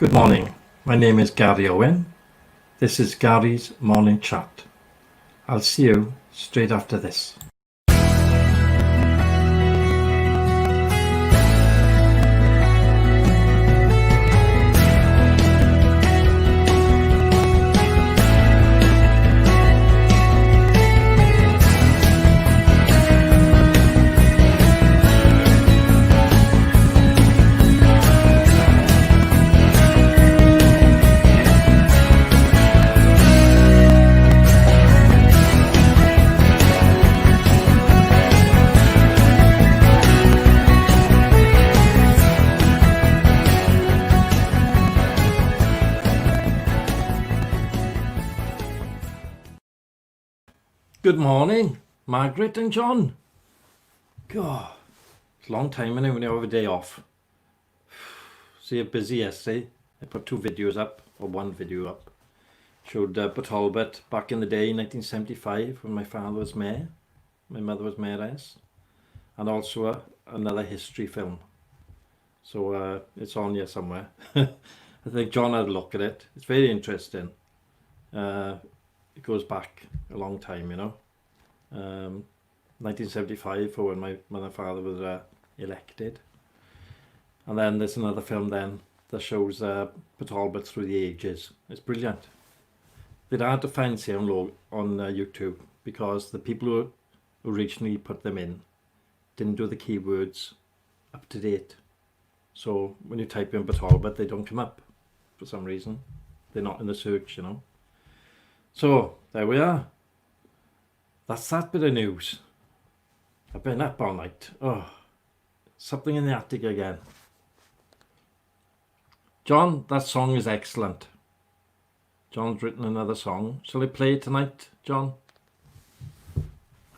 Good morning. My name is Gary Owen. This is Gary's Morning Chat. I'll see you straight after this. Good morning, Margaret and John. God, it's a long time when you have a day off. So you're busy yesterday. I put 2 videos up, or 1 video up. Showed Talbot back in the day, 1975, when my father was mayor. My mother was mayoress. And also another history film. So it's on here somewhere. I think John had a look at it. It's very interesting. It goes back a long time, 1975 for when my mother and father was elected. And then there's another film then that shows Talbot through the ages. It's brilliant. They're hard to find here on YouTube because the people who originally put them in didn't do the keywords up to date. So when you type in Talbot, they don't come up for some reason. They're not in the search, So there we are. That's that bit of news. I've been up all night. Oh, something in the attic again. John, that song is excellent. John's written another song. Shall I play it tonight, John?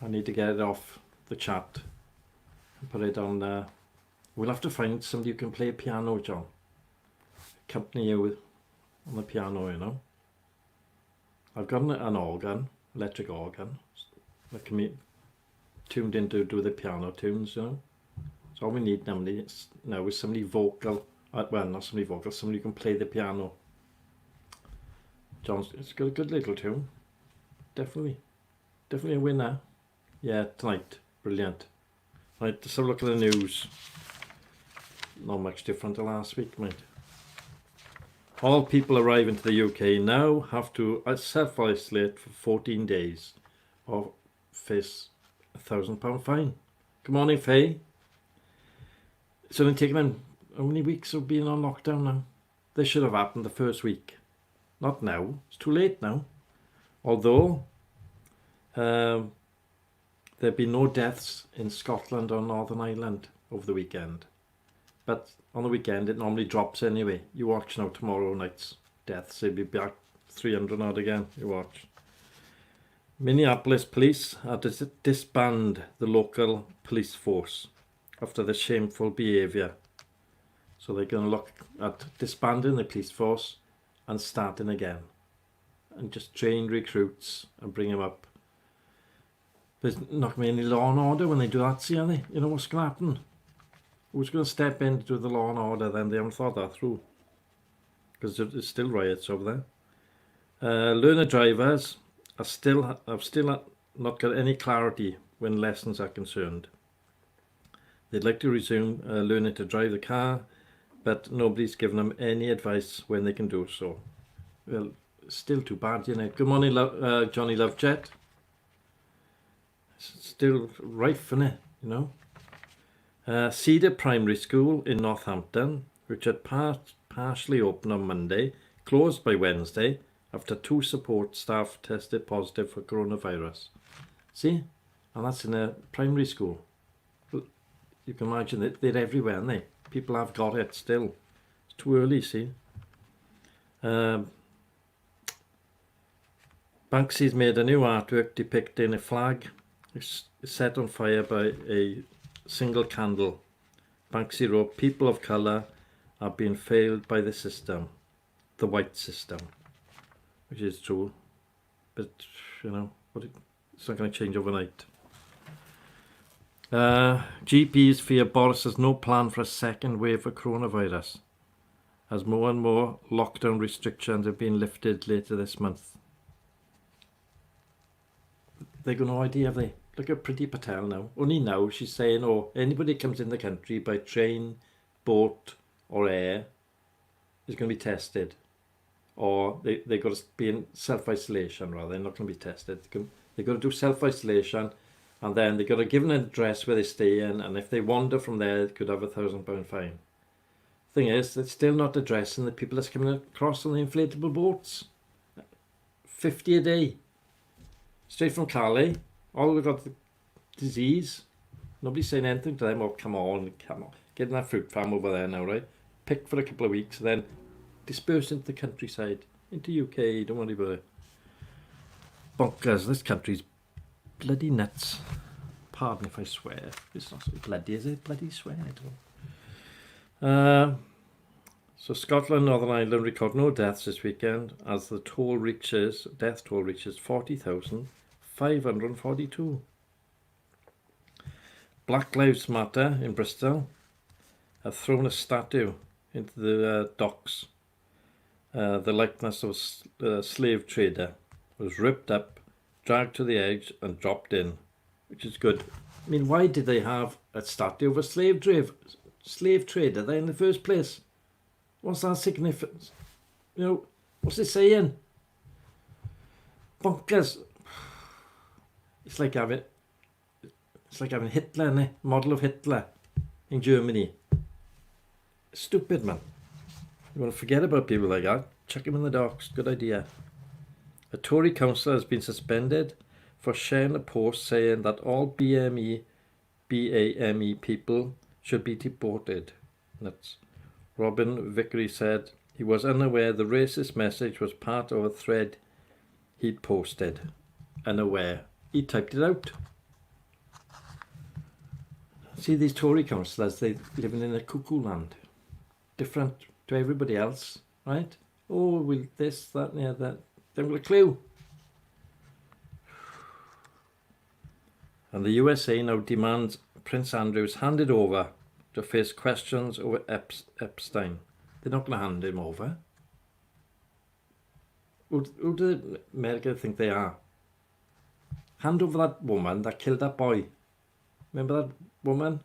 I need to get it off the chat and put it on there. We'll have to find somebody who can play a piano, John. Accompany you on the piano, I've got an organ, electric organ, that can be tuned in to do the piano tunes, So all we need now is somebody vocal, well, not somebody vocal, somebody who can play the piano. John's, it's got a good little tune. Definitely a winner. Yeah, tonight, brilliant. Right, let's have a look at the news. Not much different to last week, mate. All people arriving to the UK now have to self-isolate for 14 days or face a £1,000 fine. Good morning, Faye. It's only taken them how many weeks of being on lockdown now? This should have happened the first week. Not now. It's too late now. Although there've been no deaths in Scotland or Northern Ireland over the weekend. But on the weekend, it normally drops anyway. You watch now tomorrow night's deaths. They'll be back 300 odd again. You watch. Minneapolis police had to disband the local police force after the shameful behaviour. So they're going to look at disbanding the police force and starting again. And just train recruits and bring them up. There's not going to be any law and order when they do that, see, are they? You know what's going to happen? Who's going to step in to do the law and order then? They haven't thought that through. Because there's still riots over there. Learner drivers have still not got any clarity when lessons are concerned. They'd like to resume learning to drive the car, but nobody's given them any advice when they can do so. Well, still too bad, Good morning, Johnny Lovejet. It's still rife, isn't it? Cedar Primary School in Northampton, which had partially opened on Monday, closed by Wednesday after 2 support staff tested positive for coronavirus. See? And that's in a primary school. You can imagine that they're everywhere, aren't they? People have got it still. It's too early, see? Banksy's made a new artwork depicting a flag set on fire by a single candle. Banksy wrote, "People of colour are being failed by the system, the white system," which is true, but it's not going to change overnight. GPs fear Boris has no plan for a second wave of coronavirus. as more and more lockdown restrictions have been lifted later this month. They've got no idea, have they? Look at Priti Patel now. Only now she's saying, oh, anybody comes in the country by train, boat or air is going to be tested. Or they've got to be in self-isolation, rather. They're not going to be tested. They've got to do self-isolation, and then they've got to give an address where they stay in, and if they wander from there, they could have £1,000 fine. Thing is, it's still not addressing the people that's coming across on the inflatable boats. 50 a day. Straight from Calais. All they've got the disease. Nobody's saying anything to them. Oh, come on. Get in that fruit farm over there now, right? Pick for a couple of weeks, then disperse into the countryside. Into UK, don't worry about it. Bonkers, this country's bloody nuts. Pardon if I swear. It's not so bloody, is it? Bloody swear, I don't. So Scotland, Northern Ireland record no deaths this weekend as the death toll reaches 40,542. Black Lives Matter in Bristol have thrown a statue into the docks. The likeness of a slave trader was ripped up, dragged to the edge and dropped in, which is good. I mean, why did they have a statue of a slave trader there in the first place? What's that significance? You know, what's it saying? Bonkers. It's like having Hitler, innit? Model of Hitler in Germany. Stupid, man. You want to forget about people like that? Chuck him in the docks. Good idea. A Tory councillor has been suspended for sharing a post saying that all BAME people should be deported. That's Robin Vickery said he was unaware the racist message was part of a thread he'd posted. Unaware. He typed it out. See these Tory councillors, they're living in a cuckoo land. Different to everybody else, right? Oh, we'll this, that, and the other. They haven't got a clue. And the USA now demands Prince Andrew's handed over to face questions over Epstein. They're not going to hand him over. Who do America think they are? Hand over that woman that killed that boy. Remember that woman?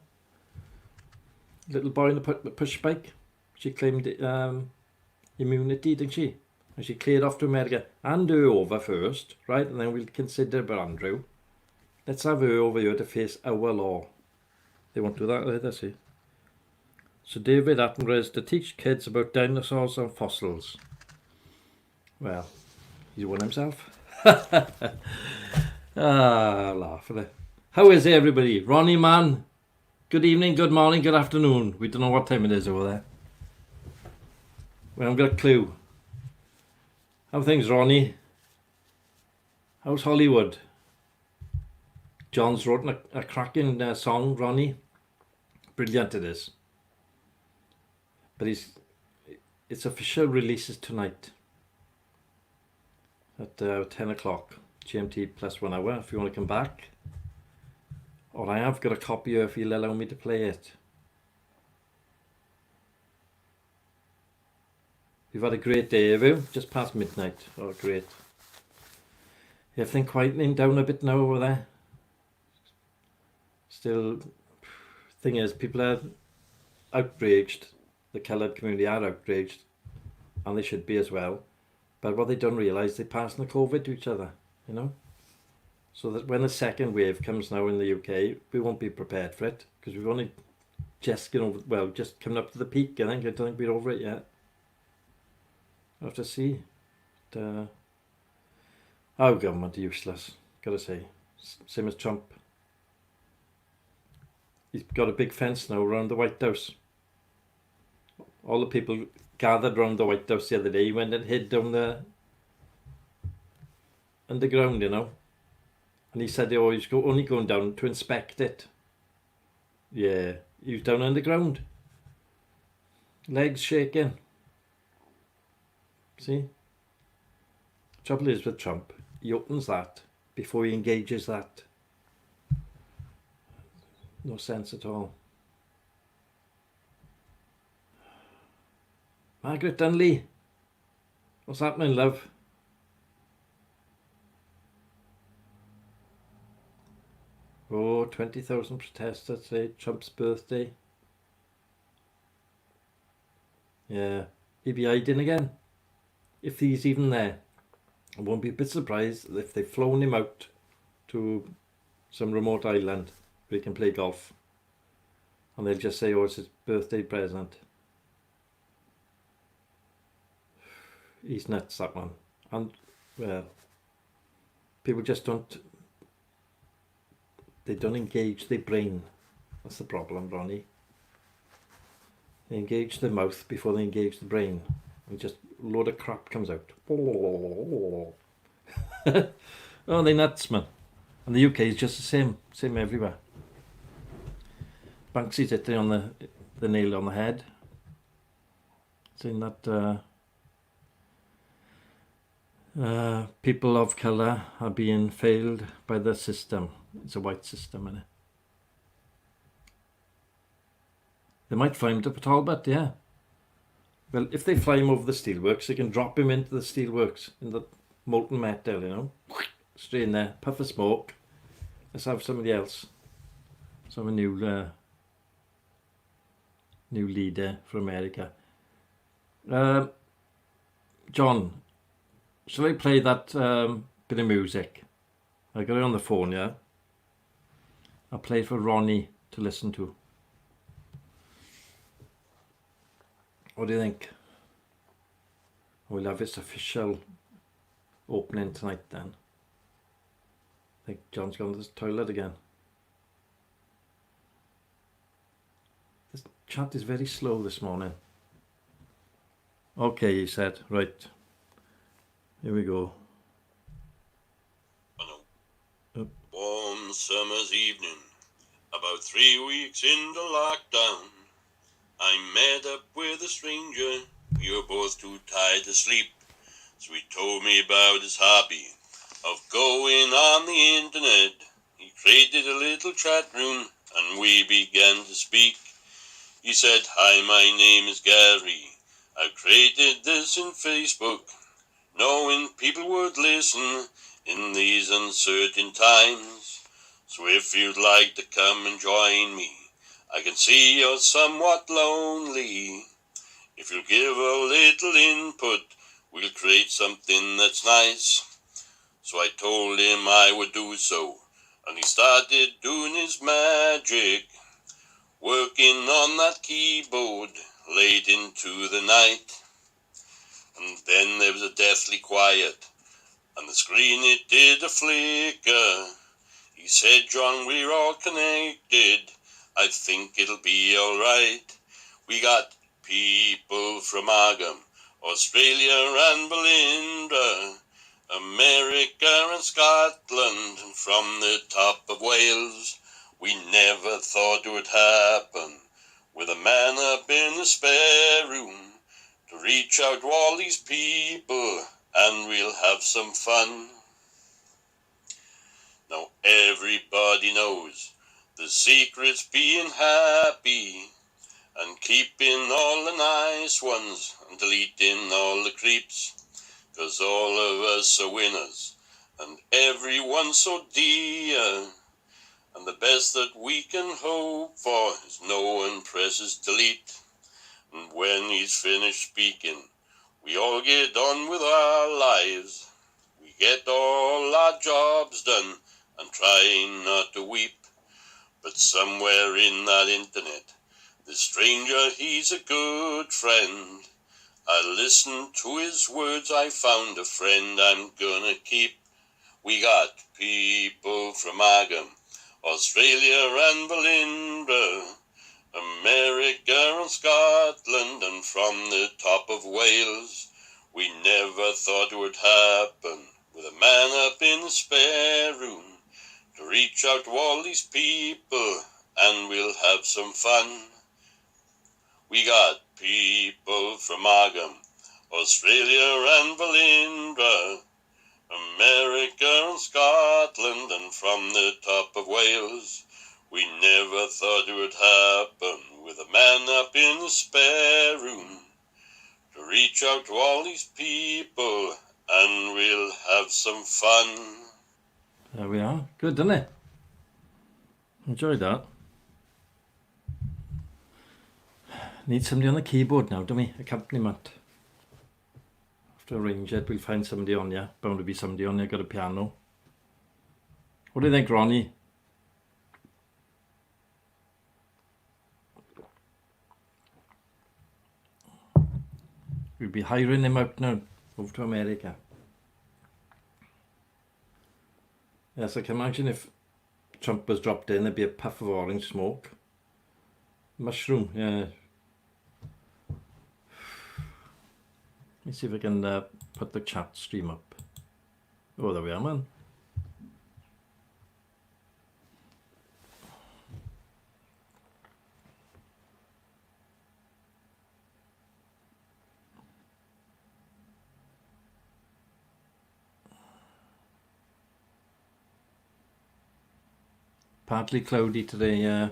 Little boy in a push bike. She claimed immunity, didn't she? And she cleared off to America. Hand her over first, right? And then we'll consider about Andrew. Let's have her over here to face our law. They won't do that either, see? So David Attenborough is to teach kids about dinosaurs and fossils. Well, he's one himself. Laugh at it. How is everybody? Ronni, man. Good evening, good morning, good afternoon. We don't know what time it is over there. We haven't got a clue. How are things, Ronni? How's Hollywood? John's wrote a cracking song, Ronni. Brilliant it is. But its official releases tonight at 10 o'clock GMT plus 1 hour if you want to come back. Or I have got a copy here if you'll allow me to play it. We've had a great day, have you? Just past midnight. Oh, great. Everything quietening down a bit now over there. Still, thing is, people are outraged. The coloured community are outraged, and they should be as well. But what they don't realise, they're passing the COVID to each other, you know. So that when the second wave comes now in the UK, we won't be prepared for it because we've only just just coming up to the peak. I don't think we're over it yet. We'll have to see. But, our government are useless, gotta say. Same as Trump. He's got a big fence now around the White House. All the people gathered around the White House the other day. He went and hid down the underground, you know. And he said, oh, he's only going down to inspect it. Yeah, he was down underground. Legs shaking. See? Trouble is with Trump, he opens that before he engages that. No sense at all. Margaret Dunley, what's happening, love? Oh, 20,000 protesters today, Trump's birthday. Yeah, he'll be hiding again. If he's even there. I won't be a bit surprised if they've flown him out to some remote island where he can play golf. And they'll just say, oh, it's his birthday present. He's nuts, that one. And, well, people just don't engage their brain. That's the problem, Ronni. They engage the mouth before they engage the brain. And just a load of crap comes out. Oh, they're nuts, man. And the UK is just the same everywhere. Banksy's hitting on the nail on the head, saying that people of colour are being failed by the system. It's a white system, isn't it? They might fly him to Talbot, yeah. Well, if they fly him over the steelworks, they can drop him into the steelworks, in the molten metal, you know. Straight in there, puff of smoke. Let's have somebody else. Some new leader for America. John, shall I play that bit of music? I got it on the phone, yeah? I'll play it for Ronni to listen to. What do you think? We'll have its official opening tonight then. I think John's gone to the toilet again. This chat is very slow this morning. Okay, he said. Right. Here we go. Warm summer's evening, about 3 weeks into lockdown, I met up with a stranger. We were both too tired to sleep, so he told me about his hobby of going on the internet. He created a little chat room and we began to speak. He said, "Hi, my name is Gary. I created this in Facebook, knowing people would listen in these uncertain times. So if you'd like to come and join me, I can see you're somewhat lonely. If you'll give a little input, we'll create something that's nice." So I told him I would do so, and he started doing his magic, working on that keyboard late into the night. And then there was a deathly quiet, and the screen it did a flicker. He said, "John, we're all connected. I think it'll be alright. We got people from Margaret, Australia and Belinda, America and Scotland, and from the top of Wales. We never thought it would happen, with a man up in the spare room, to reach out to all these people, and we'll have some fun." Now everybody knows the secret's being happy, and keeping all the nice ones, and deleting all the creeps, 'cause all of us are winners, and everyone's so dear, and the best that we can hope for is no one presses delete. And when he's finished speaking, we all get on with our lives. We get all our jobs done, and trying not to weep. But somewhere in that internet, this stranger, he's a good friend. I listened to his words, I found a friend I'm gonna keep. We got people from Margaret, Australia and Belinda, America and Scotland, and from the top of Wales. We never thought it would happen, with a man up in the spare room, to reach out to all these people, and we'll have some fun. We got people from Margaret, Australia and Belinda, America and Scotland, and from the top of Wales. We never thought it would happen, with a man up in the spare room, to reach out to all these people and we'll have some fun. There we are. Good, isn't it? Enjoyed that. Need somebody on the keyboard now, don't we? Accompaniment. Have to arrange it. We'll find somebody on, yeah. Bound to be somebody on there. Got a piano. What do you think, Ronni? We'll be hiring him out now. Over to America. Yes, I can imagine if Trump was dropped in, there'd be a puff of orange smoke. Mushroom, yeah. Let me see if I can put the chat stream up. Oh, there we are, man. Partly cloudy today,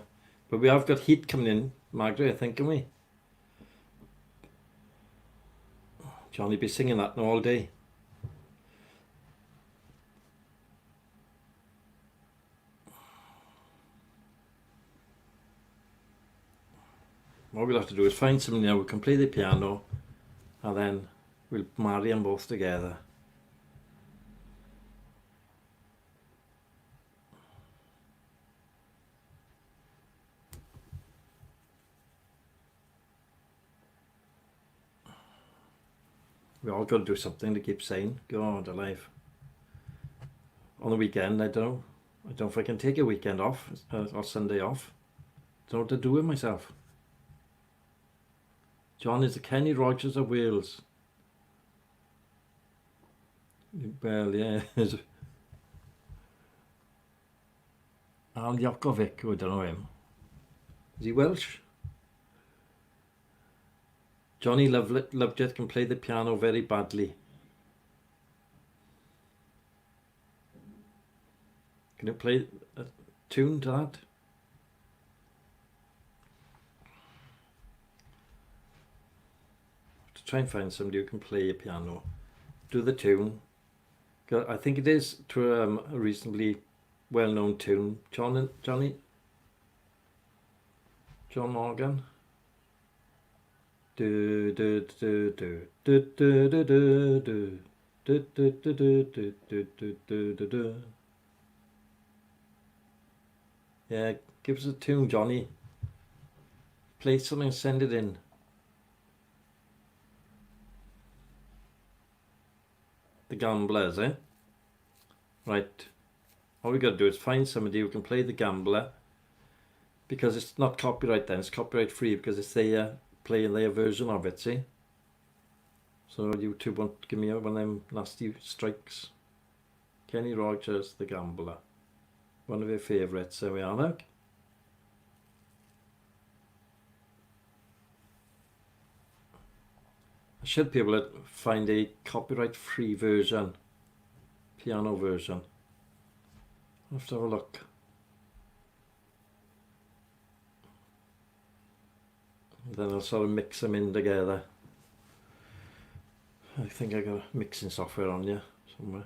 but we have got heat coming in, Margaret, I think, can we? Johnny be singing that now all day. What we'll have to do is find somebody now who can play the piano, and then we'll marry them both together. We all got to do something to keep sane. God alive. On the weekend, I don't know if I can take a weekend off or Sunday off. Don't know what to do with myself. John is the Kenny Rogers of Wales. Well, yeah. Al Jokovic, I don't know him. Is he Welsh? Johnny Lovejet can play the piano very badly. Can you play a tune to that? To try and find somebody who can play a piano. Do the tune. I think it is to a reasonably well-known tune. John Morgan. Do do do do do do do do do do do do do do do do do. Yeah, give us a tune, Johnny. Play something, send it in. The Gamblers, eh? Right. All we got to do is find somebody who can play the Gambler, because it's not copyright then, it's copyright free because it's their playing their version of it, see? So YouTube won't give me one of them nasty strikes. Kenny Rogers, the Gambler. One of your favourites, there we are now. I should be able to find a copyright free version, piano version. I'll have to have a look. Then I'll sort of mix them in together. I think I got mixing software on here somewhere.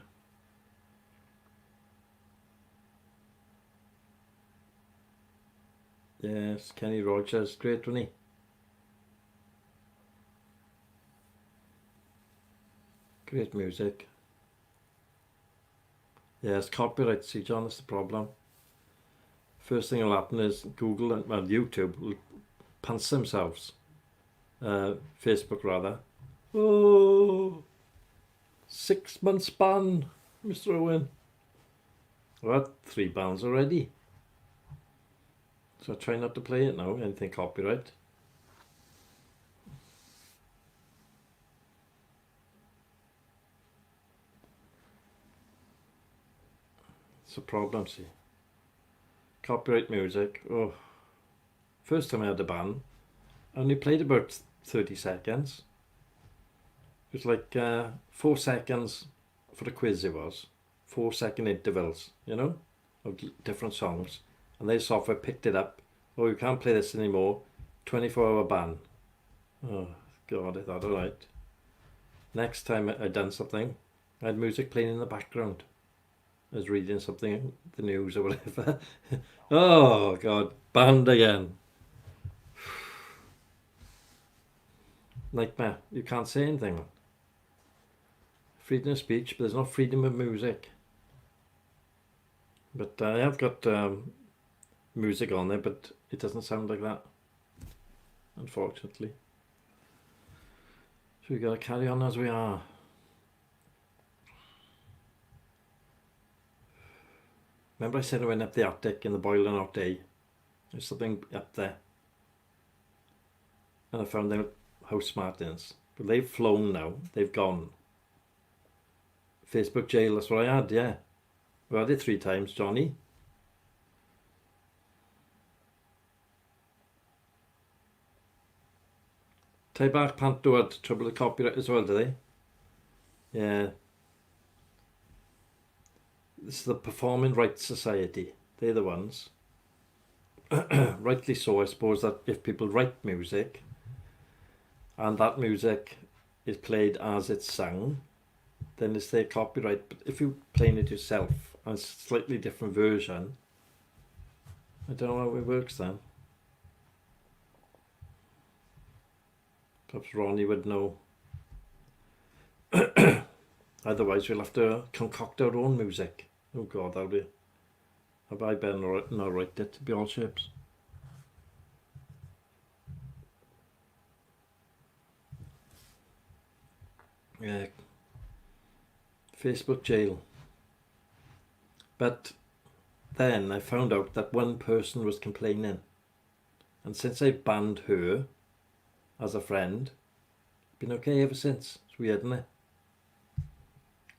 Yes, Kenny Rogers, great, wasn't he? Great music. Yes, copyright, see John, that's the problem. First thing will happen is Google and well, YouTube will pants themselves. Facebook rather. Oh, 6 months ban, Mr. Owen. What? £3 already. So I try not to play it now, anything copyright. It's a problem, see. Copyright music, oh. First time I had a ban, I only played about 30 seconds. It was like 4 seconds for the quiz it was. 4-second intervals, you know, of different songs. And their software picked it up. Oh, you can't play this anymore. 24-hour ban. Oh, God, I thought, all right. next time I'd done something, I had music playing in the background. I was reading something, the news or whatever. Oh God, banned again. Nightmare. You can't say anything. Freedom of speech, but there's no freedom of music. But I have got music on there, but it doesn't sound like that, unfortunately. So we got to carry on as we are. Remember I said I went up the attic in the boiling hot day? There's something up there. And I found them house martins. But they've flown now. They've gone. Facebook jail, that's what I had, yeah. We had it 3 times, Johnny. Tie back Panto had trouble with copyright as well, do they? Yeah. This is the Performing Rights Society. They're the ones. Rightly so, I suppose, that if people write music and that music is played as it's sung, then it's their copyright. But if you're playing it yourself and it's a slightly different version, I don't know how it works then. Perhaps Ronni would know. Otherwise we'll have to concoct our own music. Oh God, that'll be... I better not write it to be all shapes. Yeah. Facebook jail. But then I found out that one person was complaining, and since I banned her as a friend, been okay ever since. It's weird, isn't it?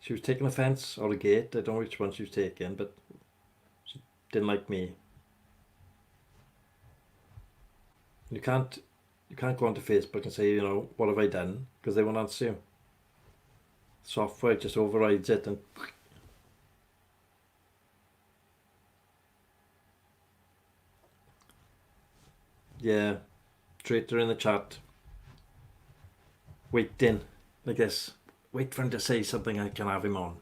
She was taking offence or a gate, I don't know which one she was taking, but she didn't like me. You can't go onto Facebook and say, you know, what have I done, because they won't answer you. Software just overrides it and yeah, traitor in the chat. Waiting, like this. Wait for him to say something, I can have him on.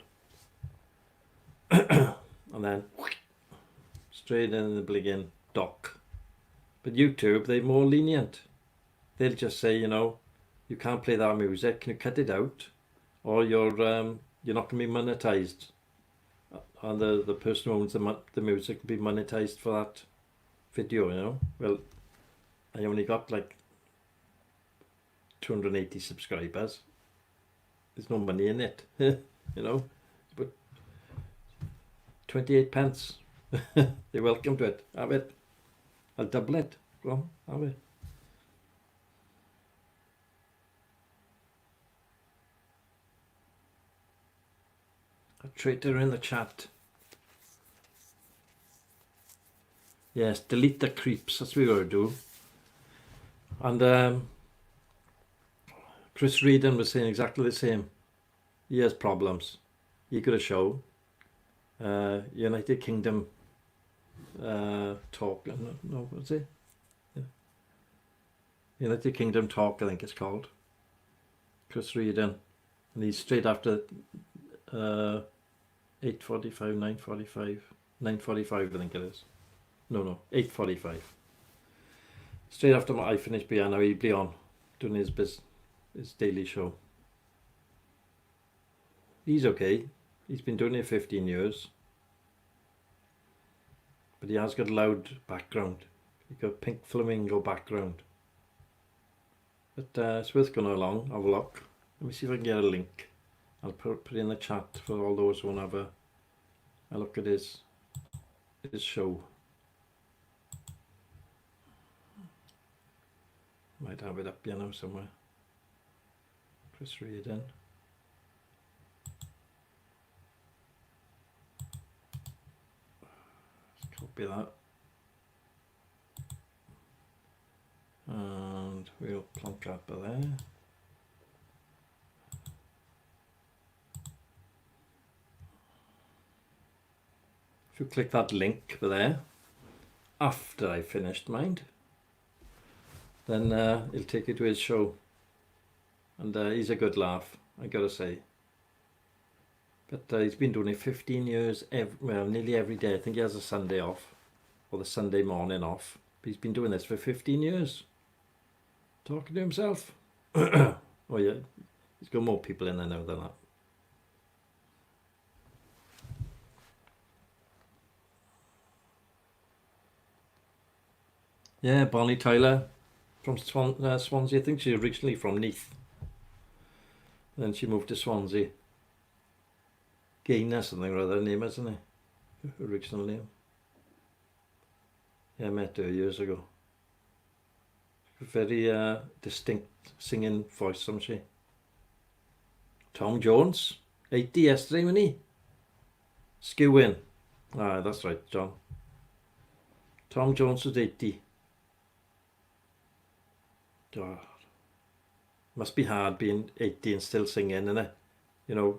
And then straight in the bligging dock. But YouTube, they're more lenient. They'll just say, you know, you can't play that music, can you cut it out? Or you're not going to be monetized. And the person who owns the music will be monetized for that video, you know. Well, I only got like 280 subscribers. There's no money in it, you know. But 28 pence. You're welcome to it. Have it. I'll double it. Go on, have it. A traitor in the chat. Yes, delete the creeps. That's what we gotta do. And Chris Reedon was saying exactly the same. He has problems. He got a show. United Kingdom Talk. No, what's it? Yeah. United Kingdom Talk, I think it's called. Chris Reedon. And he's straight after 8:45, 9:45. 9:45 I think it is. No, 8:45. Straight after I finish piano, he'll be on doing his daily show. He's okay. He's been doing it 15 years. But he has got a loud background. He's got pink flamingo background. But it's worth going along, have a look. Let me see if I can get a link. I'll put it in the chat for all those who want to have a look at his show. Might have it up, you know, somewhere. Chris Reedon. Let's copy that. And we'll plonk that there. If you click that link there, after I finished mine, then it'll take you to his show. and he's a good laugh, I gotta say. But he's been doing it 15 years, nearly every day. I think he has a Sunday off, or the Sunday morning off. But he's been doing this for 15 years. Talking to himself. Oh yeah, he's got more people in there now than that. Yeah, Bonnie Tyler from Swansea. I think she's originally from Neath. Then she moved to Swansea. Gaynor something or other name, isn't it? Original name. Yeah, I met her years ago. Very distinct singing voice, isn't she? Tom Jones, 80 yesterday, wasn't he? Skewing. Ah, that's right, John. Tom Jones was 80. God. Must be hard being 80 and still singing, innit? You know,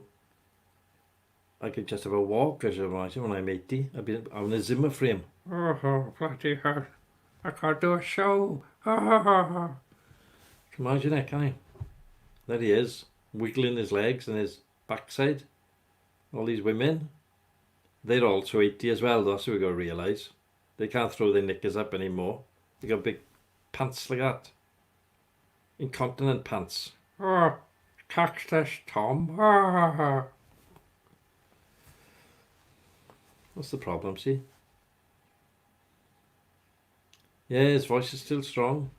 I could just have a walk, as you imagine, when I'm 80. I'd be on a Zimmer frame. Oh, bloody hell. I can't do a show. Oh. Can you imagine it, can you? There he is, wiggling his legs and his backside. All these women. They're also 80 as well, though, so we've got to realise. They can't throw their knickers up anymore. They got big pants like that. Incontinent pants. Oh, catch this, Tom. Oh. What's the problem, see? Yeah, his voice is still strong.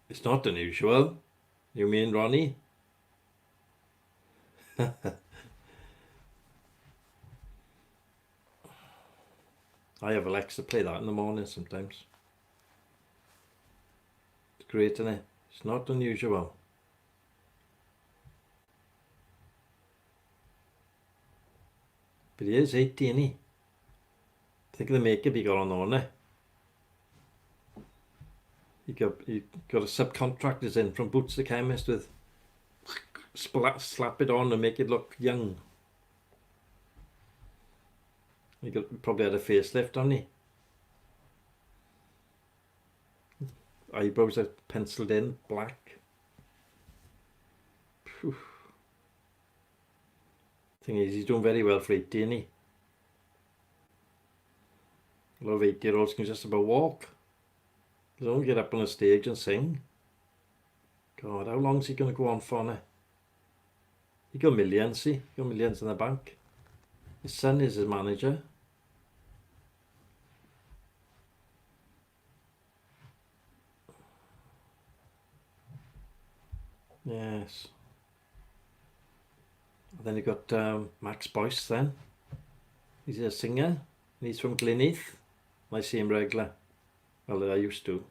It's not unusual. You mean Ronni? I have Alexa play that in the morning sometimes. It's great, isn't it? It's not unusual. But he is 80, isn't he? Think of the makeup he got on there. He got a subcontractors in from Boots the Chemist with slap it on and make it look young. He probably had a facelift, hasn't he? Eyebrows are penciled in, black. Phew. Thing is, he's doing very well for 80, isn't he? A lot of 80-year-olds can just about walk. They don't get up on a stage and sing. God, how long is he going to go on for now? He got millions, see? He got millions in the bank. His son is his manager. Yes. And then you got Max Boyce then. He's a singer. And he's from Glynneath. I see him regular. Well, I used to.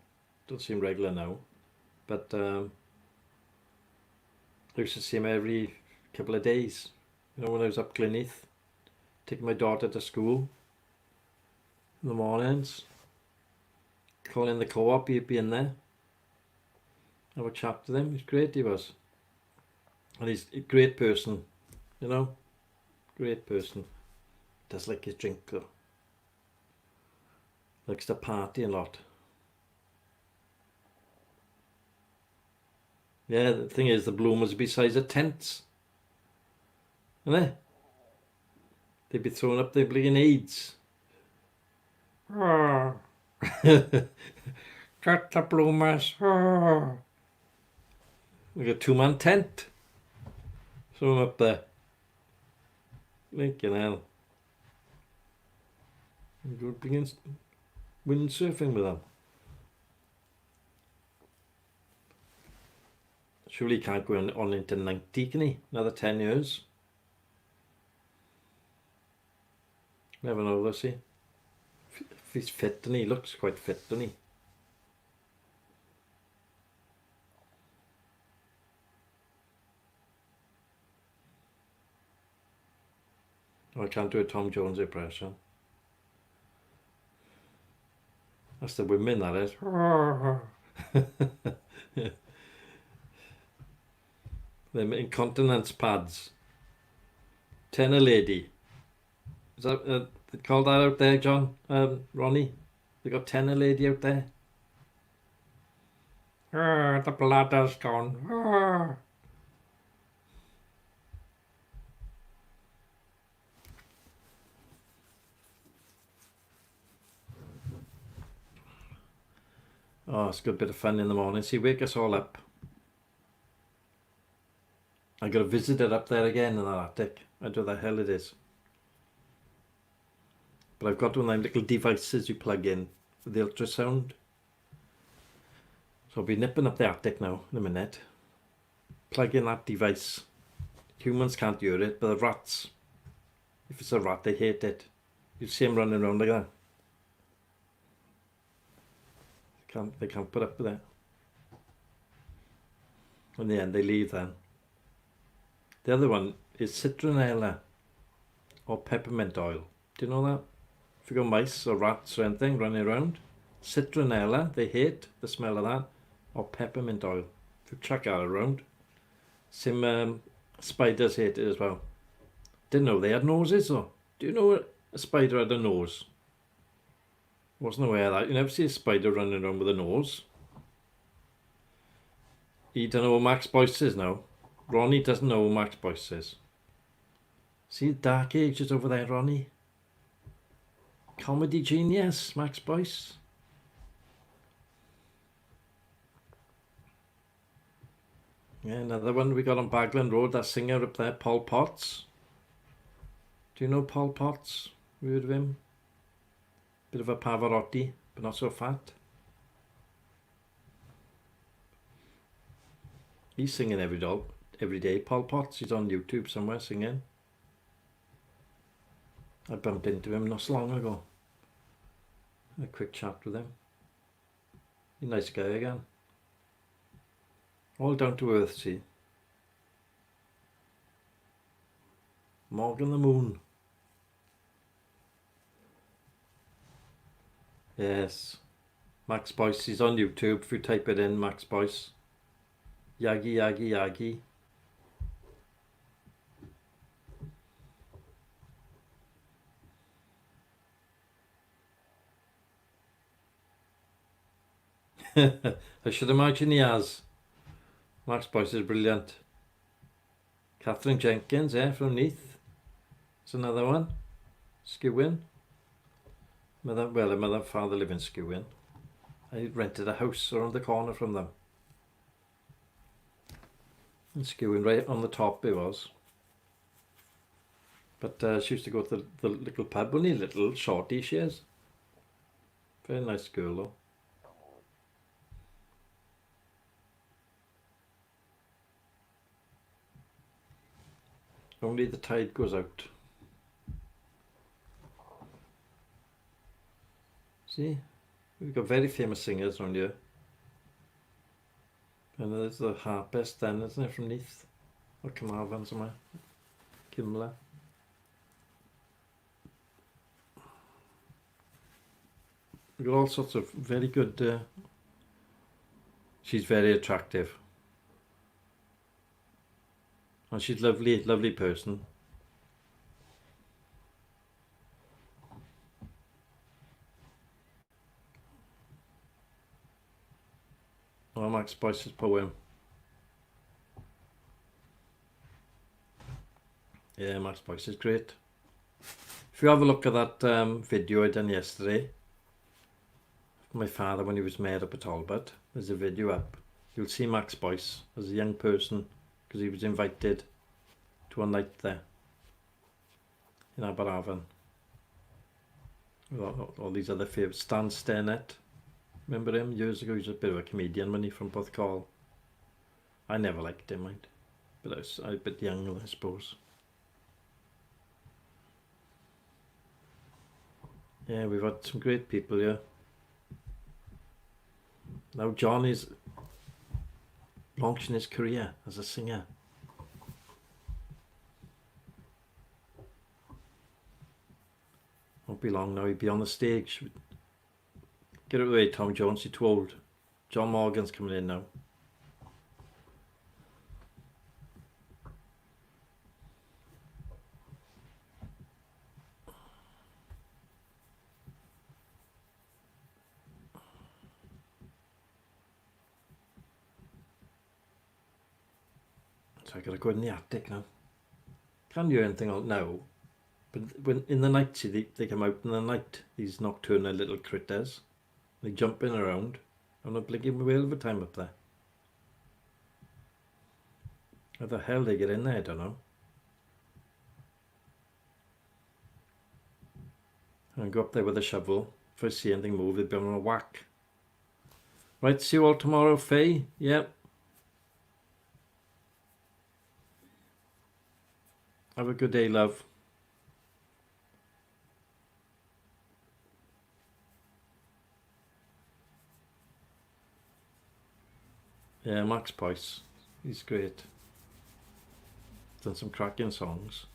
Don't see him regular now. But I used to see him every couple of days. You know, when I was up Glynneath. Taking my daughter to school in the mornings. Calling the co-op, he'd be in there. Have a chat to them. He's great, he was. And he's a great person, you know. Great person. Does like his drink though. Likes to party a lot. Yeah, the thing is, the bloomers would be size of tents. Isn't they? They'd be throwing up their bleeding AIDS. Oh. Get the bloomers. Oh. We got a 2-man tent. Throw them up there. Lincoln hell. We go begin windsurfing with them. Surely he can't go on into 90, can he? Another 10 years. Never know, does he? If he's fit, and he looks quite fit, doesn't he? Oh, I can't do a Tom Jones impression. That's the women, that is. Oh. Them incontinence pads. 10 a lady. Is that they call that out there, John? Ronnie? They got tenor lady out there? The bladder's gone. Oh, it's a good bit of fun in the morning. See, wake us all up. I got a visitor up there again in that attic. I don't know what the hell it is. But I've got one of them little devices you plug in for the ultrasound. So I'll be nipping up the attic now in a minute. Plug in that device. Humans can't hear it, but the rats, if it's a rat, they hate it. You see them running around like that. They can't put up with it. In the end, they leave then. The other one is citronella or peppermint oil. Do you know that? If you got mice or rats or anything running around, citronella, they hate the smell of that, or peppermint oil. If you chuck that around, some spiders hate it as well. Didn't know they had noses though. Do you know a spider had a nose? Wasn't aware of that. You never see a spider running around with a nose. You don't know who Max Boyce is now. Ronnie doesn't know who Max Boyce is. See the Dark Ages over there, Ronnie? Comedy genius, Max Boyce. Yeah, another one we got on Bagland Road, that singer up there, Paul Potts. Do you know Paul Potts? Have you heard of him? Bit of a Pavarotti, but not so fat. He's singing every day. Paul Potts, he's on YouTube somewhere singing. I bumped into him not so long ago. Had a quick chat with him. He's a nice guy again. All down to earth, see. Morgan the Moon. Yes. Max Boyce, he's on YouTube. If you type it in, Max Boyce. Yagi, Yagi, Yagi. I should imagine he has. Max Boyce is brilliant. Catherine Jenkins, from Neath. That's another one. Skewin. Her mother and father live in Skewin. I rented a house around the corner from them. In Skewin, right on the top it was. But she used to go to the little pub, only little shorty she is. Very nice girl though. Only the tide goes out. See, we've got very famous singers around here. And there's the harpist then, isn't it, from Neath? Or Carmarthen somewhere. Kimler. We've got all sorts of very good... she's very attractive. And she's lovely, lovely person. Oh, Max Boyce's poem. Yeah, Max Boyce is great. If you have a look at that video I done yesterday, my father when he was mayor up at Talbot, there's a video up. You'll see Max Boyce as a young person because he was invited to a night there in Aberafan. All these other favourites. Stan Stennett. Remember him years ago? He was a bit of a comedian when he from Porthcawl. I never liked him, mind. But I was a bit young, I suppose. Yeah, we've had some great people here. Now John is launching his career as a singer. Won't be long now, he'll be on the stage. Get it away, Tom Jones, you're too old. John Morgan's coming in now. I gotta go in the attic now. Can't do anything out now. But when in the night, see, they come out in the night, these nocturnal little critters. They jump in around. I'm not blinking away all the time up there. How the hell they get in there, I don't know. And go up there with a shovel. If I see anything move, they'll be on a whack. Right, see you all tomorrow, Faye. Yep. Have a good day, love. Yeah, Max Boyce. He's great. Done some cracking songs.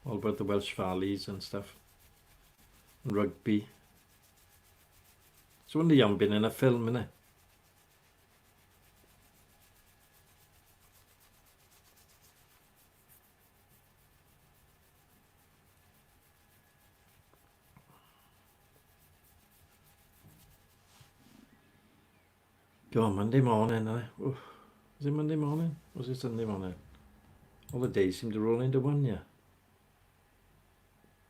All about the Welsh Valleys and stuff. And rugby. It's only young been in a film, innit? Go on, Monday morning, innit? Oh, is it Monday morning? Or is it Sunday morning? All the days seem to roll into one, yeah.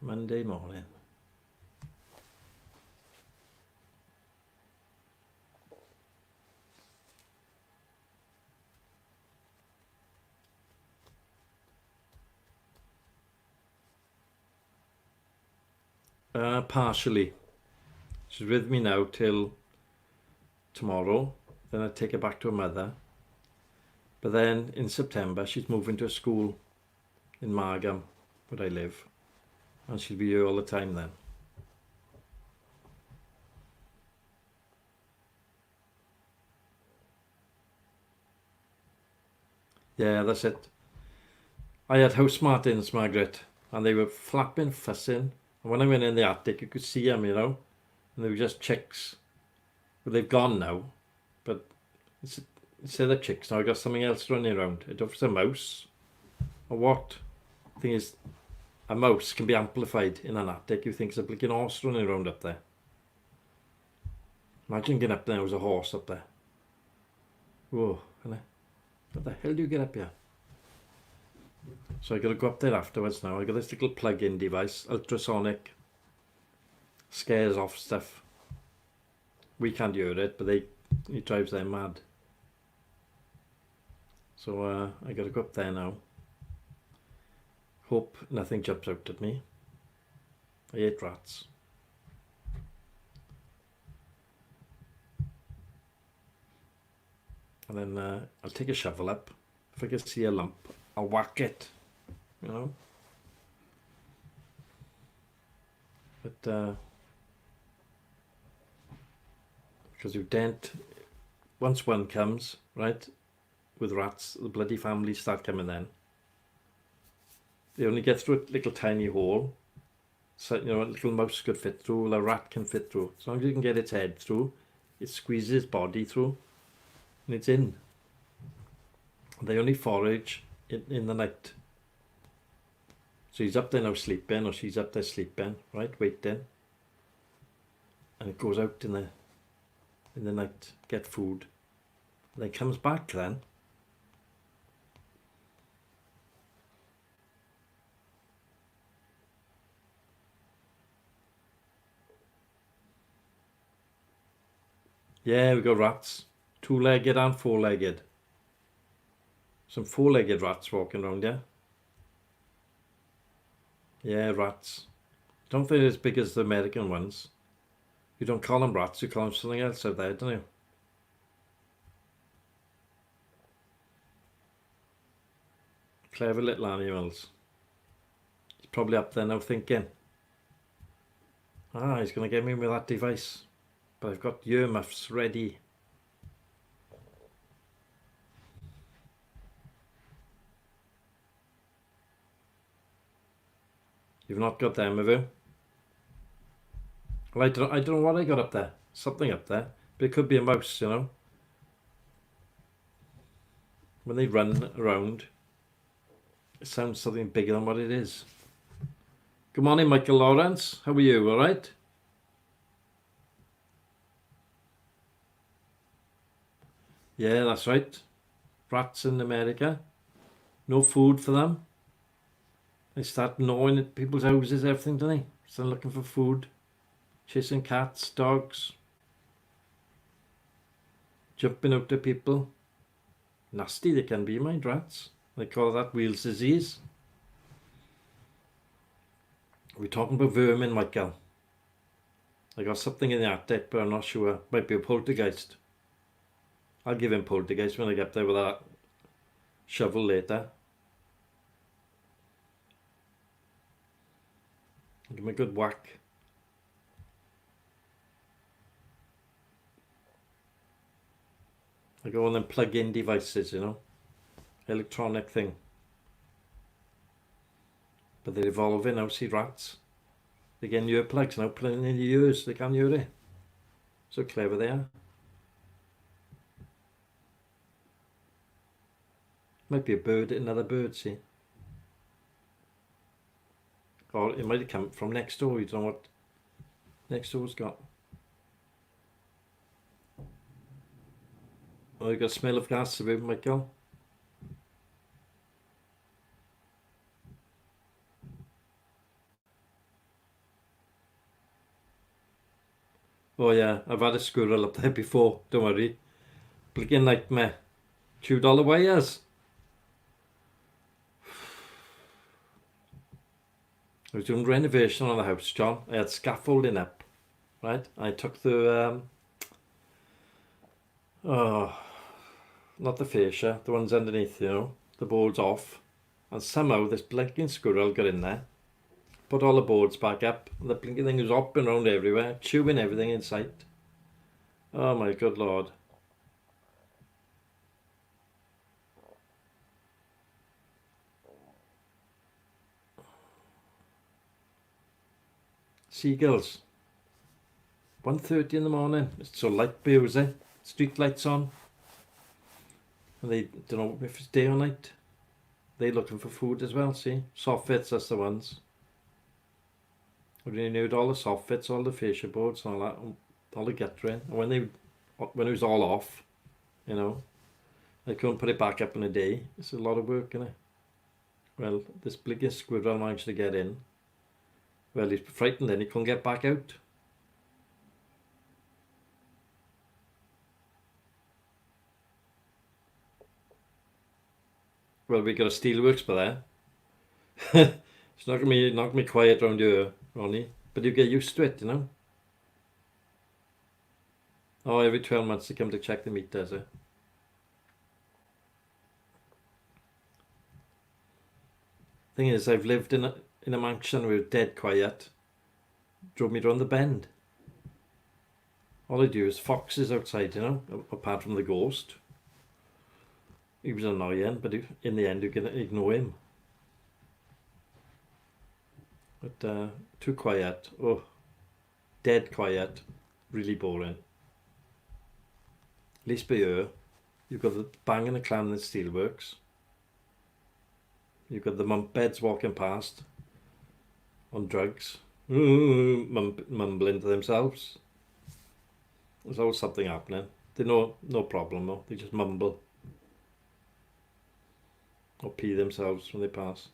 Monday morning. Partially. She's with me now till tomorrow. Then I take her back to her mother. But then in September she's moving to a school in Margaret, where I live. And she'll be here all the time then. Yeah, that's it. I had house martins, Margaret, and they were flapping, fussing. And when I went in the attic, you could see them, you know, and they were just chicks. But they've gone now. But instead of chicks, now I got something else running around. I don't know if it's a mouse or what. The thing is, a mouse can be amplified in an attic. You think it's a blinking horse running around up there. Imagine getting up there, there was a horse up there. Whoa, what the hell do you get up here? So I got to go up there afterwards now. I got this little plug-in device, ultrasonic, scares off stuff. We can't hear it, but it drives them mad. So I got to go up there now. Hope nothing jumps out at me. I hate rats. And then I'll take a shovel up. If I can see a lump, I'll whack it, you know. But because you dent, once one comes, right, with rats, the bloody families start coming then. They only get through a little tiny hole, so you know a little mouse could fit through, well, a rat can fit through. As long as you can get its head through, it squeezes its body through, and it's in. They only forage in the night. So he's up there now sleeping, or she's up there sleeping, right, waiting. And it goes out in the night, get food. And then comes back then. Yeah, we got rats. Two-legged and four-legged. Some four-legged rats walking around here. Yeah, rats. Don't think they're as big as the American ones. You don't call them rats, you call them something else out there, don't you? Clever little animals. He's probably up there now thinking, he's going to get me with that device. But I've got earmuffs ready. You've not got them, have you? Well, I don't know what I got up there. Something up there. But it could be a mouse, you know. When they run around, it sounds something bigger than what it is. Good morning, Michael Lawrence. How are you? All right? Yeah, that's right. rats in America. No food for them. They start gnawing at people's houses, everything, don't they? Start looking for food. Chasing cats, dogs. Jumping out at people. Nasty they can be, mind, rats. They call that Wheels disease. We're talking about vermin, Michael. I got something in the attic, but I'm not sure. Might be a poltergeist. I'll give him poltergeist when I get there with that shovel later. Give him a good whack. I go on them plug-in devices, you know. Electronic thing. But they're evolving now, see rats. They're getting earplugs now, putting in your ears, they can't hear it. So clever they are. Might be a bird, another bird, see. Or it might have come from next door, you don't know what next door's got. Oh, you got a smell of gas about, Michael? Oh yeah, I've had a squirrel up there before, don't worry. Blinking nightmare. $2 wires. I was doing renovation on the house, John. I had scaffolding up, right? I took the, not the fascia, the ones underneath, you know, the boards off. And somehow this blinking squirrel got in there, put all the boards back up, and the blinking thing was hopping around everywhere, chewing everything in sight. Oh my good lord. Seagulls. 1:30 in the morning. It's so light beers, eh? Street lights on. And they don't know if it's day or night. They're looking for food as well, see? Soft fits, that's the ones. We renewed all the soft fits, all the fascia boards and all that, all the guttering. And when it was all off, you know, I couldn't put it back up in a day. It's a lot of work, innit? Well, this blinking squirrel managed to get in. Well, he's frightened then, he couldn't get back out. Well, we got a steelworks by there. It's not gonna be quiet around here, Ronnie. But you get used to it, you know. Oh, every 12 months they come to check the meters, eh? Thing is, I've lived in a mansion where it was dead quiet. Drove me round the bend. All I do is foxes outside, you know, apart from the ghost. He was annoying, but in the end you can ignore him. But too quiet. Oh, dead quiet. Really boring. At least by here, you've got the banging the clan and the steelworks. You've got the beds walking past on drugs, mumbling to themselves. There's always something happening. They know no problem though. They just mumble or pee themselves when they pass.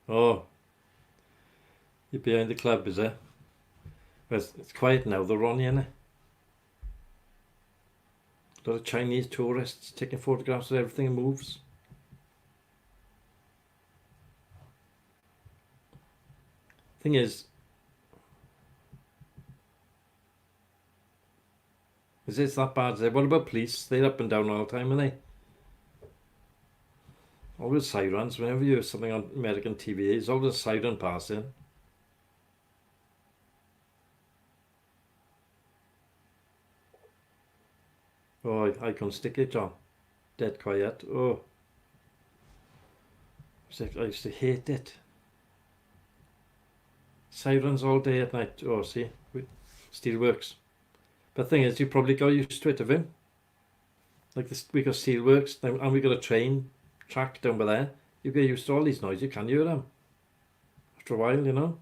Oh, you're behind the club, is it? Well, it's quiet now, the Ronni, innit? A lot of Chinese tourists taking photographs of everything that moves. Thing is it that bad? Is it? What about police? They're up and down all the time, aren't they? Always sirens. Whenever you hear something on American TV, there's always a siren passing. Oh, I can't stick it, John. Dead quiet. Oh, I used to hate it. Sirens all day at night. Oh, see, steelworks. But the thing is, you probably got used to it, have you? Like this, we got steelworks, and we got a train track down by there, you get used to all these noises, you can hear them. After a while, you know.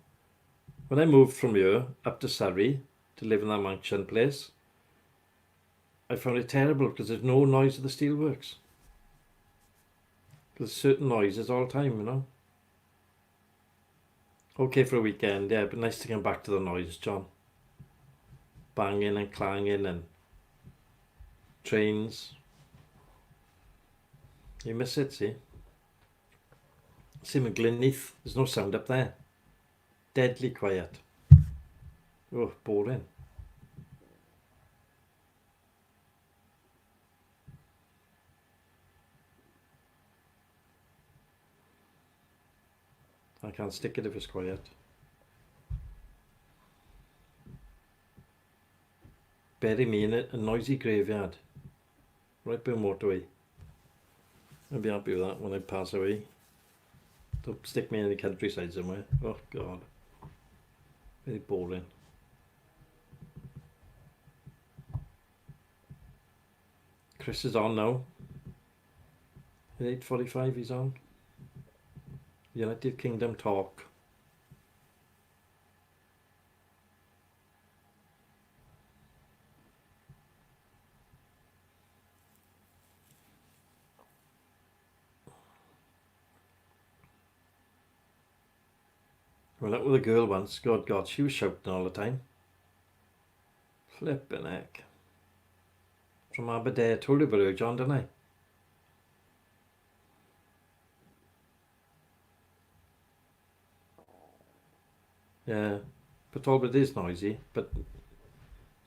When I moved from here up to Surrey to live in that mansion place, I found it terrible because there's no noise of the steelworks. There's certain noises all the time, you know. Okay for a weekend, yeah, but nice to come back to the noise, John. Banging and clanging and trains. You miss it, see? Same in Glynneath, there's no sound up there. Deadly quiet. Oh, boring. I can't stick it if it's quiet. Bury me in a noisy graveyard. Right by the motorway. I'll be happy with that when I pass away. Don't stick me in the countryside somewhere. Oh God. Very boring. Chris is on now. At 8:45 he's on. United Kingdom talk. I went out with a girl once. God, she was shouting all the time. Flippin' heck. From Aberdeen. I told you about her, John, didn't I? Yeah, but all it is noisy, but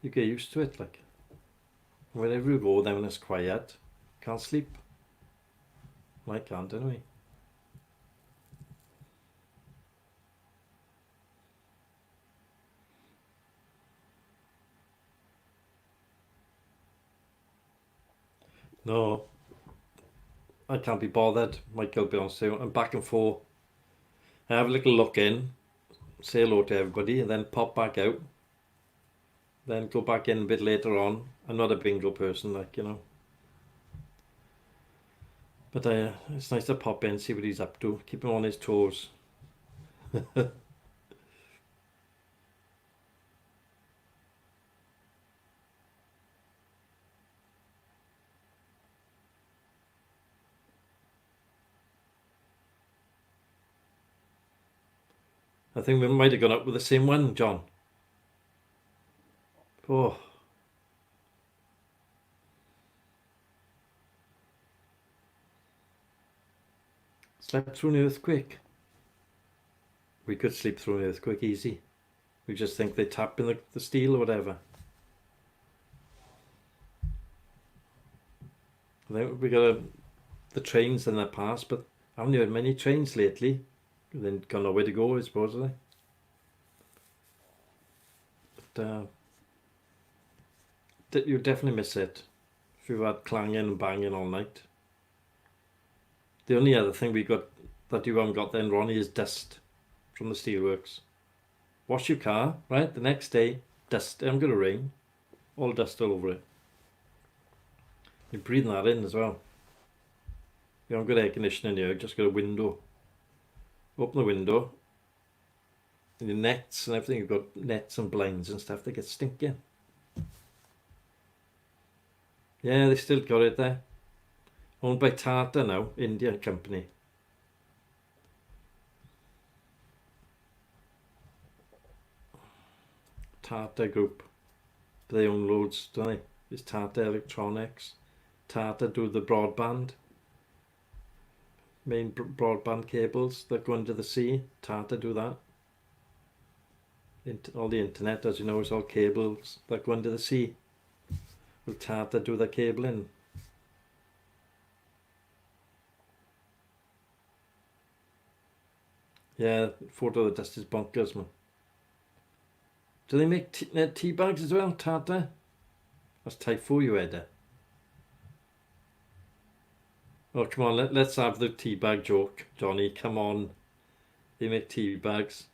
you get used to it, like. Wherever you go, then when it's quiet, can't sleep. I can't, anyway. No, I can't be bothered. Michael be on sale. I'm back and forth. I have a little look in, say hello to everybody, and then pop back out. Then go back in a bit later on. I'm not a bingo person, like, you know. But it's nice to pop in, see what he's up to, keep him on his toes. I think we might have gone up with the same one, John. Oh. Slept through an earthquake. We could sleep through an earthquake easy. We just think they tap in the steel or whatever. I think we got the trains in the past, but I haven't heard many trains lately. Then got nowhere to go, I suppose, are they? But you definitely miss it if you've had clanging and banging all night. The only other thing we got that you haven't got then, Ronni, is dust from the steelworks. Wash your car, right? The next day, dust. I'm going to rain. All dust all over it. You're breathing that in as well. You haven't got air conditioning here, just got a window. Open the window. And your nets and everything, you've got nets and blinds and stuff, they get stinking. Yeah, they still got it there. Owned by Tata now, Indian company. Tata Group. They own loads, don't they? It's Tata Electronics. Tata do the broadband. Main broadband cables that go into the sea. Tata do that. All the internet, as you know, is all cables that go into the sea. Will Tata do the cabling? Yeah, photo of the dust is bonkers, man. Do they make tea bags as well, Tata? That's typho, you had. Oh, come on, let's have the tea bag joke, Johnny. Come on. They make tea bags.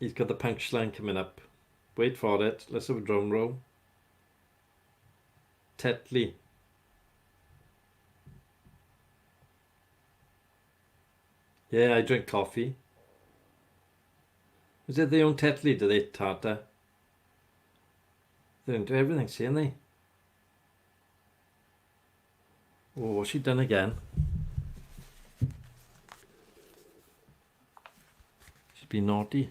He's got the punchline coming up. Wait for it. Let's have a drum roll. Tetley. Yeah, I drink coffee. Is it their own tetley, do they, Tata? They're into everything, see, aren't they? Oh, what's she done again? She's been naughty.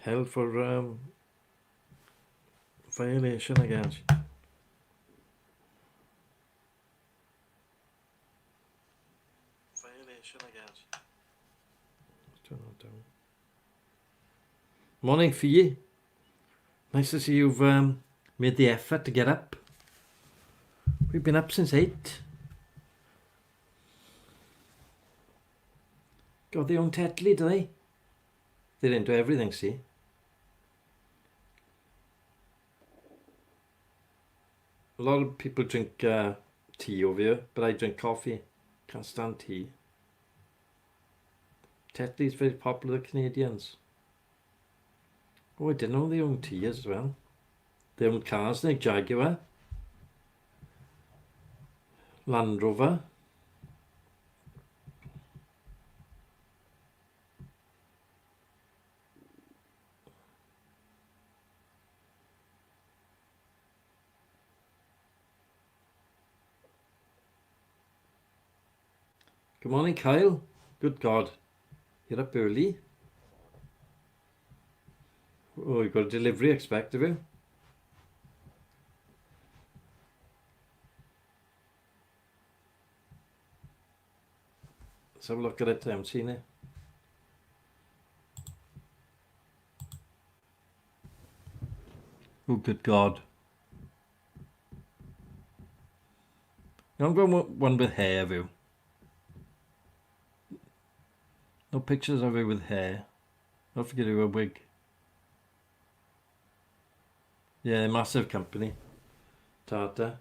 Held for violation again. Violation again. Turn that down. Morning, Fee. Nice to see you've made the effort to get up. We've been up since 8. Got their own tetley, do they? They're into everything, see? A lot of people drink tea over here, but I drink coffee. Can't stand tea. Tetley's very popular with Canadians. Oh, I didn't know they own tea as well. They own cars like Jaguar, Land Rover. Good morning, Kyle. Good God. You're up early. Oh, you've got a delivery, expect of you. Let's have a look at it. I haven't seen it. Oh, good God. I'm going with one with hair, have you? No pictures of her with hair. Don't forget her wig. Yeah, massive company. Tata.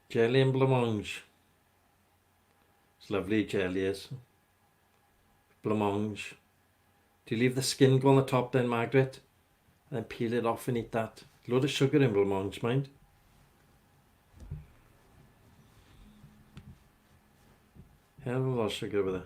Jelly and blancmange. It's lovely, jelly is. Blancmange. Do you leave the skin go on the top then, Margaret? And then peel it off and eat that. Load of sugar in blancmange, mind. Hell of a lot of sugar with it.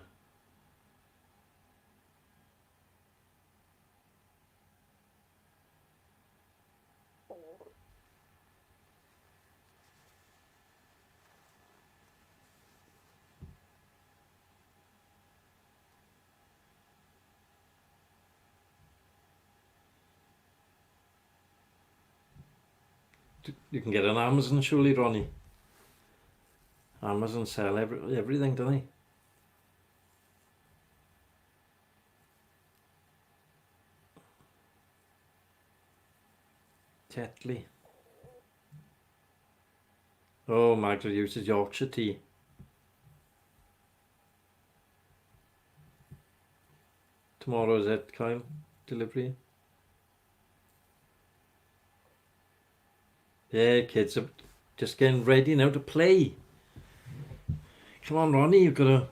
You can get it on Amazon, surely, Ronni. Amazon sell everything, don't they? Tetley. Oh, Margaret uses Yorkshire tea. Tomorrow is it, Kyle? Delivery? Yeah, kids are just getting ready now to play. Come on, Ronni, you've got to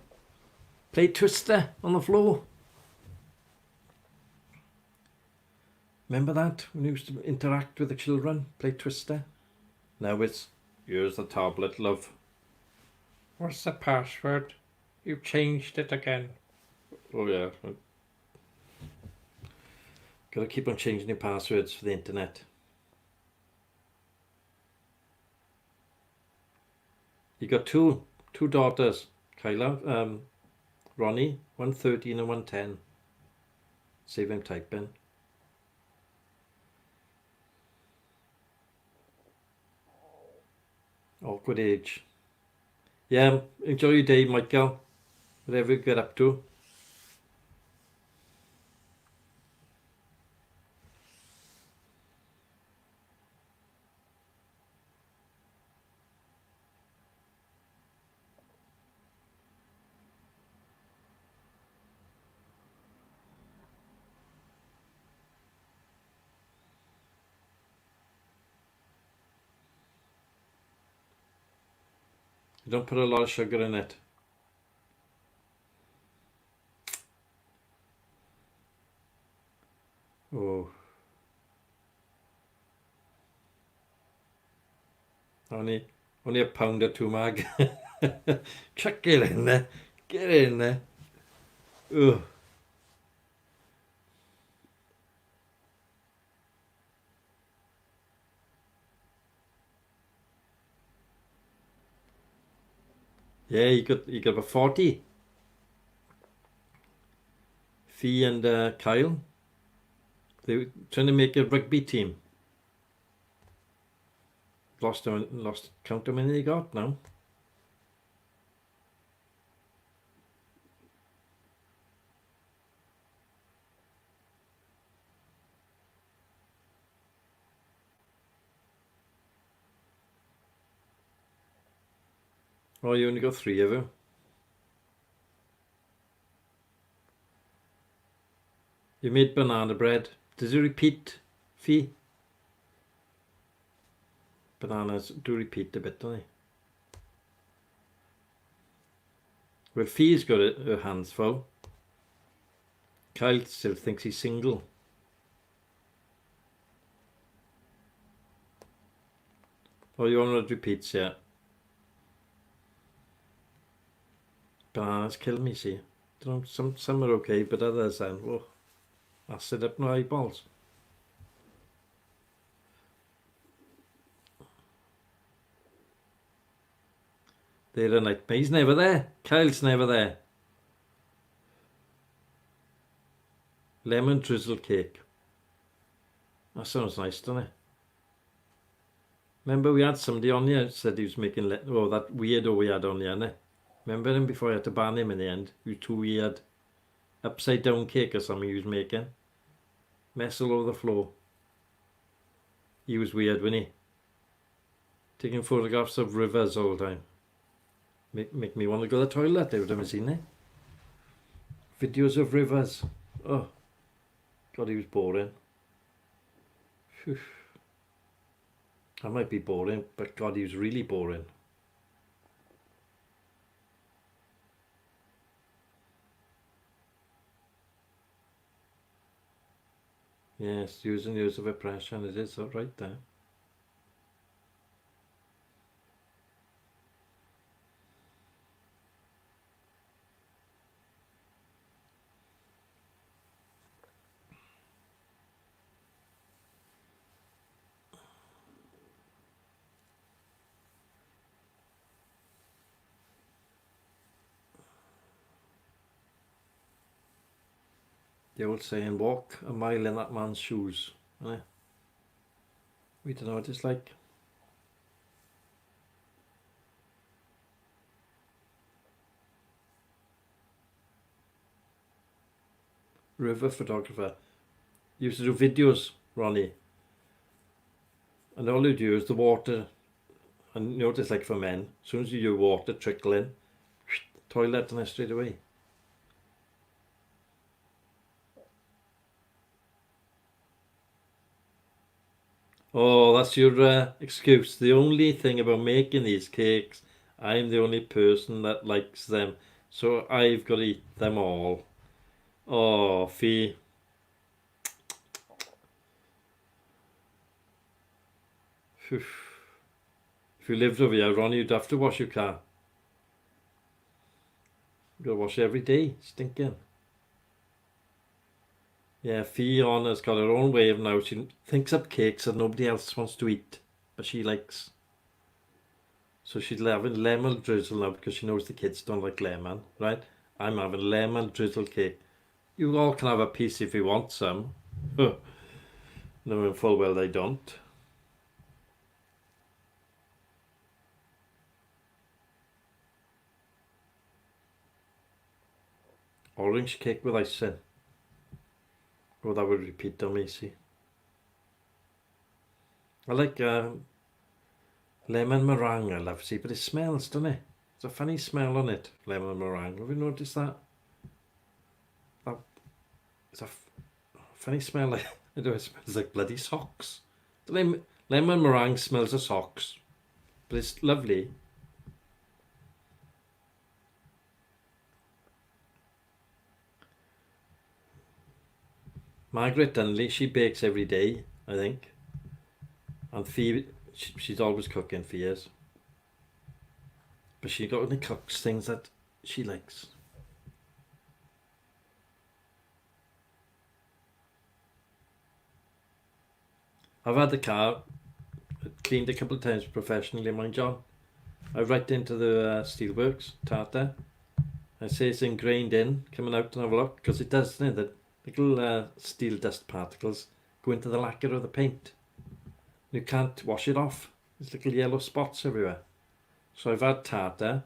play Twister on the floor. Remember that? When you used to interact with the children, play Twister? Now it's, here's the tablet, love. What's the password? You've changed it again. Oh yeah. Got to keep on changing your passwords for the internet. You got two daughters, Kyla, Ronni, 113 and 110. Save him typing. Awkward age. Yeah, enjoy your day, Michael. Whatever you get up to. You don't put a lot of sugar in it. Oh. Only Only a pound or two, Mag. Chuck it in there. Get in there. Ugh. Yeah, you got about 40. Fee and Kyle. They were trying to make a rugby team. Lost count how many they got now. Oh, you only got 3 of them. You made banana bread. Does it repeat, Fee? Bananas do repeat a bit, don't they? Well, Fee's got her hands full. Kyle still thinks he's single. Oh, you want to repeats, yeah. Bananas kill me, see. Don't know, some are okay, but others then, oh, acid up my eyeballs. They're a nightmare. He's never there. Kyle's never there. Lemon drizzle cake. That sounds nice, doesn't it? Remember we had somebody on here said he was making that weirdo we had on here, innit? Remember him before I had to ban him in the end? He was too weird. Upside down cake or something he was making. Mess all over the floor. He was weird, wasn't he? Taking photographs of rivers all the time. Make me want to go to the toilet. I would have seen it. Videos of rivers. Oh, God, he was boring. Phew. I might be boring, but God, he was really boring. Yes, years and years of oppression. It is right there. The old saying, walk a mile in that man's shoes. Eh? We don't know what it's like. River photographer. Used to do videos, Ronnie. And all you do is the water, and you know what it's like for men. As soon as you do water trickling, toilet and straight away. Oh, that's your excuse. The only thing about making these cakes, I'm the only person that likes them. So I've got to eat them all. Oh, Fee. If you lived over here, Ronnie, you'd have to wash your car. You've got to wash it every day. Stinking. Yeah, Fiona's got her own way of now. She thinks up cakes that nobody else wants to eat, but she likes. So she's having lemon drizzle now because she knows the kids don't like lemon, right? I'm having lemon drizzle cake. You all can have a piece if you want some. Knowing full well they don't. Orange cake with icing. Oh, that would repeat on me, see. I like lemon meringue, I love, see, but it smells, doesn't it? There's a funny smell on it, lemon meringue. Have you noticed that? It's a funny smell. Like, I know it smells like bloody socks. The lemon meringue smells of socks, but it's lovely. Margaret Dunley, she bakes every day, I think. And Phoebe, she's always cooking for years. But she got only cooks things that she likes. I've had the car cleaned a couple of times professionally, mind John. I right into the steelworks, tartar. I say it's ingrained in, coming out and have a look, because it does, doesn't it? The little steel dust particles go into the lacquer of the paint. You can't wash it off. There's little yellow spots everywhere. So I've had tartar.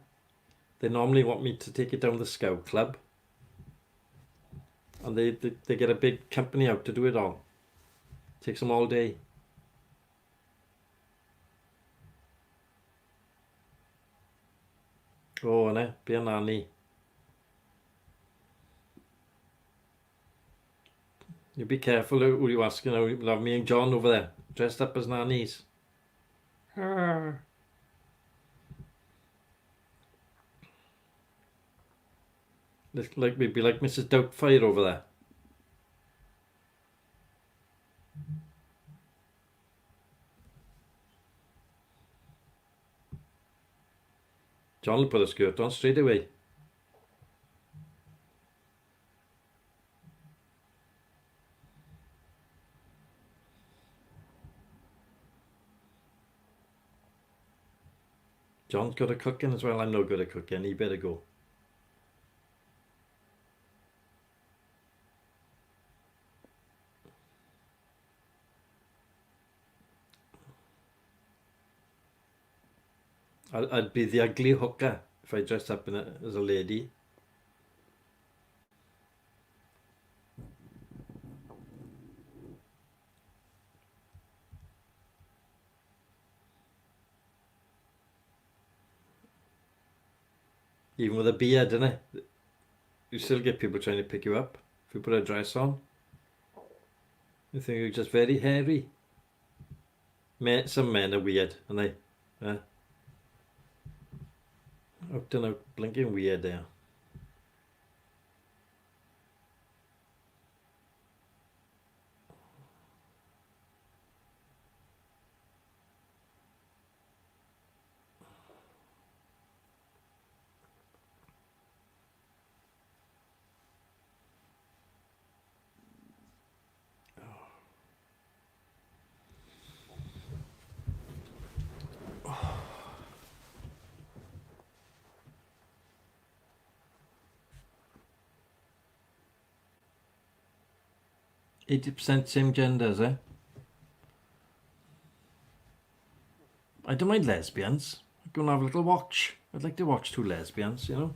They normally want me to take it down to the Scout Club. And they get a big company out to do it all. Takes them all day. Oh, ne, be a nanny. You be careful who you asking. We'll have me and John over there, dressed up as nannies. Like we'd be like Mrs. Doubtfire over there. John will put a skirt on straight away. John's good at cooking as well. I'm no good at cooking. He better go. I'd be the ugly hooker if I dressed up as a lady. Even with a beard, innit? You still get people trying to pick you up if you put a dress on. You think you're just very hairy. Some men are weird, aren't they? Out and out, blinking weird there. Oh. 80% same genders, eh? I don't mind lesbians. I'm going to have a little watch. I'd like to watch two lesbians, you know.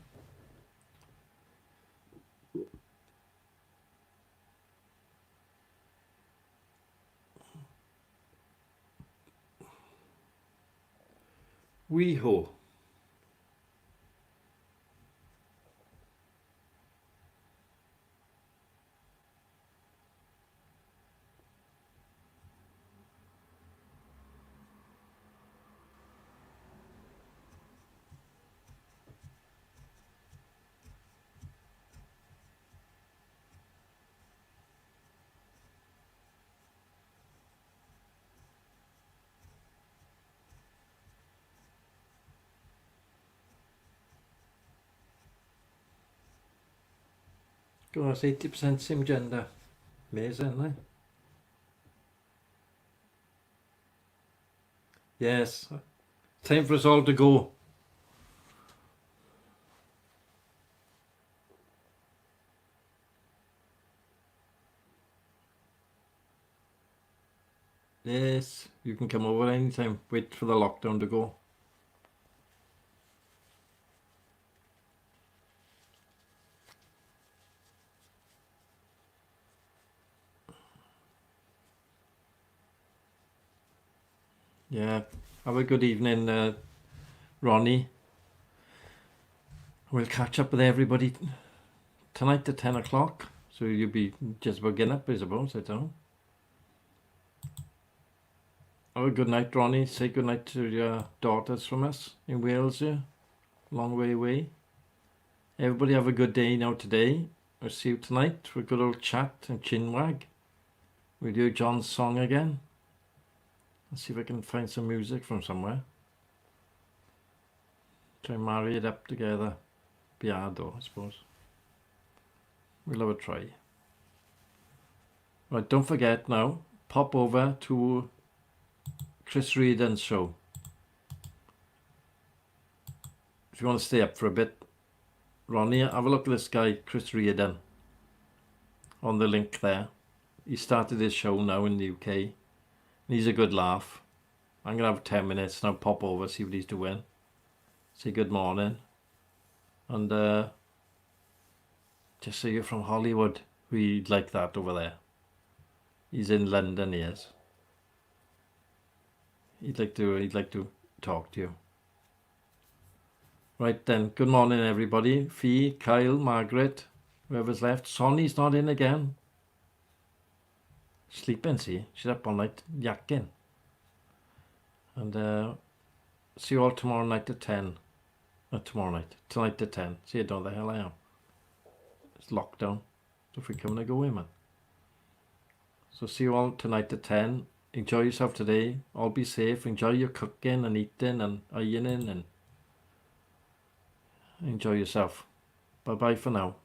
Wee ho. Go on, 80% same gender. Amazing, eh? Yes. Time for us all to go. Yes, you can come over anytime. Wait for the lockdown to go. Yeah, have a good evening, Ronni. We'll catch up with everybody tonight at 10 o'clock. So you'll be just about getting up, I suppose, I don't know. Have a good night, Ronni. Say good night to your daughters from us in Wales, yeah. Long way away. Everybody have a good day now today. I'll see you tonight for a good old chat and chinwag. We'll do John's song again. Let's see if I can find some music from somewhere. Try and marry it up together. Be hard though, I suppose. We'll have a try. Right, don't forget now, pop over to Chris Reedon's show. If you want to stay up for a bit, Ronni, have a look at this guy, Chris Reedon, on the link there. He started his show now in the UK. He's a good laugh. I'm going to have 10 minutes now, pop over, see what he's doing. Say good morning. And just say you're from Hollywood. We'd like that over there. He's in London, he is. He'd like to talk to you. Right then, good morning everybody. Fee, Kyle, Margaret, whoever's left. Sonny's not in again. Sleeping, see? She's up all night yakking. And see you all tomorrow night at 10. Not tomorrow night, tonight at 10. See, I don't know the hell I am. It's lockdown. So if we come and go in, man. So see you all tonight at 10. Enjoy yourself today. All be safe. Enjoy your cooking and eating and ironing and enjoy yourself. Bye bye for now.